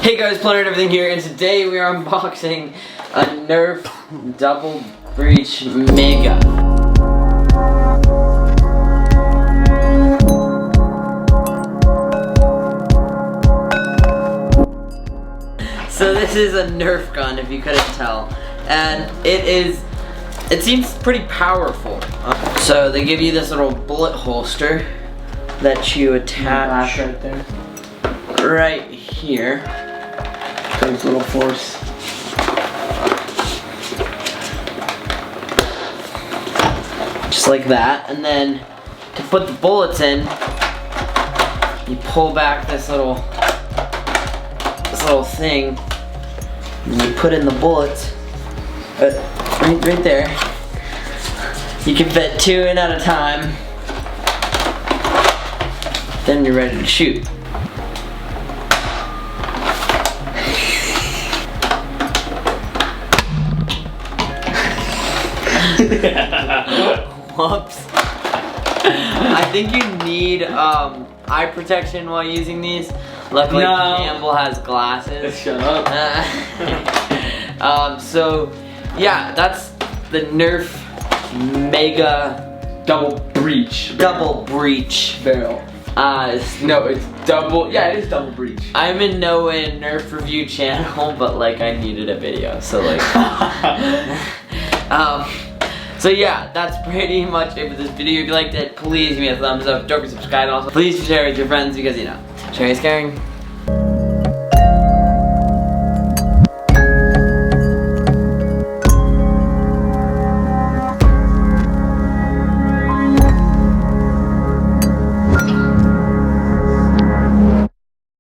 Hey guys, Planet Everything here, and today we are unboxing a Nerf Double Breach Mega. So this is a Nerf gun, if you couldn't tell, and it seems pretty powerful. So they give you this little bullet holster that you attach right there. Right here. There's a little force. Just like that, and then to put the bullets in, you pull back this little thing, and you put in the bullets. Right there. You can fit 2 in at a time. Then you're ready to shoot. Whoops. I think you need eye protection while using these. Luckily, No. Campbell has glasses. Shut up. So, yeah, that's the Nerf Mega Double breach. Double Breach Barrel. No, it's double. Yeah, it is double breach. I'm in no way a Nerf review channel, but like I needed a video, so like. So yeah, that's pretty much it for this video. If you liked it, please give me a thumbs up, don't forget to subscribe, and also please share it with your friends because, you know, sharing is caring.